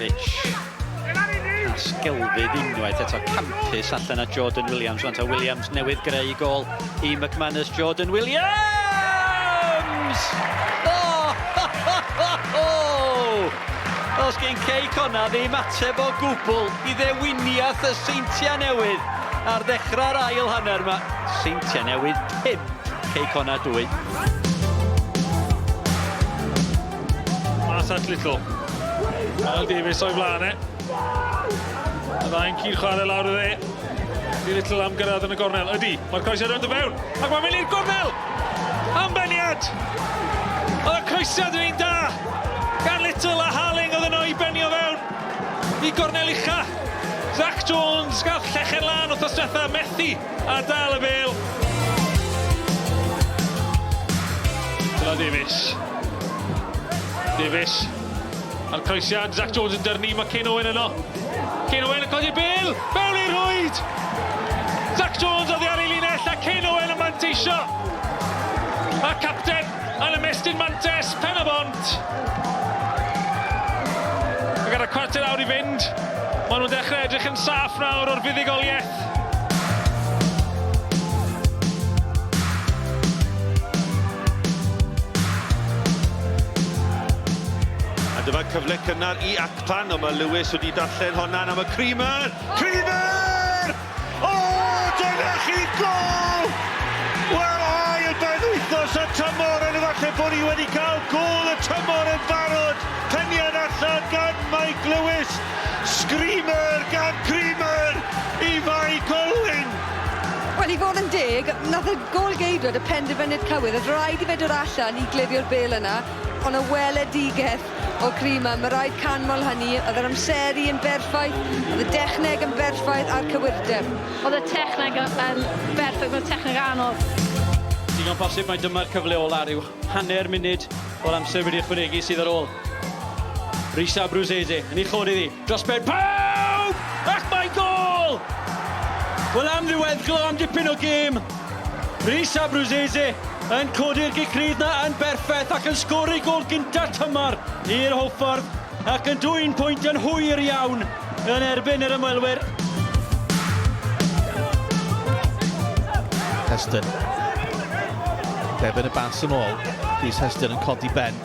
Mitrovic. Sgelfydd unwaith eto campus allan a Jordan Williams. Wanta Williams newydd greu gol I McManus. Jordan Williams! Os gen Kane ddim ateb o gwbl I ddewiniaeth y Seintiau Newydd ar ddechrau'r ail hanner yma. Seintiau Newydd 5, Kane 2. Mas at Little. Al Davies o'i flaen e. Y ddau'n cyd chwarae lawr o dde. Di Little am gyrraedd yn y gornel. Ydy, mae'r croesiad yn dod fewn. Ac mae'n mynd i'r gornel. Ambeniad. Oedd y croesiad yn un da. Gan Little a Harling oedd yno I benio fewn. I gornel ucha. Zach Jones gael llechen lan wrth osdetha methu a dal y bel. Dyna Davies. Davies. A'r croesiad, Zach Jones yn dyrnu, mae Kane Owen yno. Kane Owen yn codi'r bel, fewn i'r rwyd! Zach Jones oedd ar ei linell a Kane Owen yn manteisio. A capten yn ymestyn mantes, Pen-y-bont. Ac ar y cwarter awr I fynd, maen nhw'n dechrau edrych yn saff nawr o'r fuddugoliaeth. Dyma cyfle cynnar I Acpan, ond mae Lewis wedi darllen honna'n am y Creamer! Creamer! O, dyna chi gol! Wel, ail beth wythnos y tymor yn efallai bod ni wedi cael gol y tymor yn barod. Peniad allan gan Mike Lewis. Screamer gan Creamer I Bae Colwyn. Wel, I fod yn deg, nath y gol geidwad y penderfyniad cywir, oedd rhaid I fe dod allan I glirio'r bel yna, ond y weledigeth o Creamer, mae rhaid canmol hynny, oedd yr amseru yn berffaith, oedd y dechneg yn berffaith a'r cywirdeb. Oedd y techneg yn berffaith, oedd y techneg anodd. Digon posib mae dyma'r cyfle ola rhyw hanner munud o'r amser wedi ychwanegu sydd ar ôl. Rhys Abbruzzese yn ei chod iddi, dros ben pawb! Ac mae gol! Wel am ddiweddglo am dipyn o gêm. Rhys Abbruzzese yn codi'r gicrydd na yn berffaith ac yn sgori gol gynta tymor i'r Hwlffordd ac yn dwy'n pwynt yn hwyr iawn yn erbyn yr ymwelwyr. Hesden. Defyn y bas yn ôl. Rhys Hesden yn codi ben.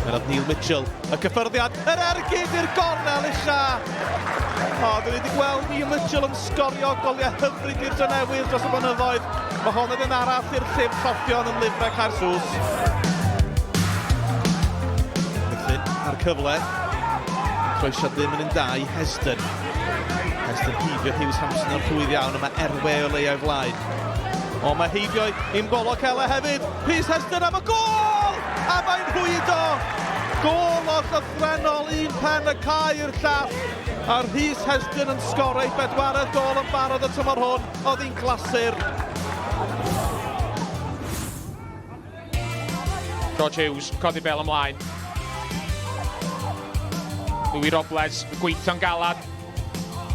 Merodd Neil Mitchell. Y cyffyrddiad. Yr ergyd i'r gornel ucha. O, dyn ni wedi gweld Neil Mitchell yn sgorio goliau hyfryd i'r Drenewydd dros y blynyddoedd. Mae hon yn arall i'r llyfr lloffion yn lyfrau Caersws. Felly, ar cyfle. Croesiad ddim yn un da I Hesden. Hesden heibio Hughes Hampson o'r rhwydd iawn, a mae Erwe o leia o'i flaen. O, mae heibio i'n golwg hela hefyd. Rhys Hesden am y gol! A mae'n rhwydo! Gol o llythrenol, un pen y cae i'r llall. A Rhys Hesden yn sgorau bedwaredd gol yn barod y tymor hwn. Oedd hi'n glasur. George Hughes, codi bel ymlaen. Louis Robles, yn gweithio'n galad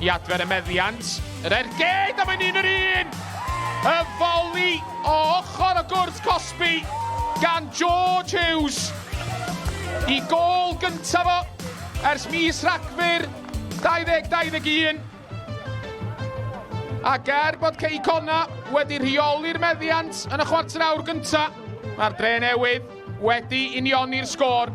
I adfer y meddiant. Yr ergyd am yn un yr un! Y foli o ochr y gwrth Cosby gan George Hughes. I gol gyntaf o ers mis Rhagfyr 2021. Ac bod Kane wedi rheoli'r meddiant yn y chwarter awr gyntaf, mae'r Drenewydd wedi unioni'r sgôr.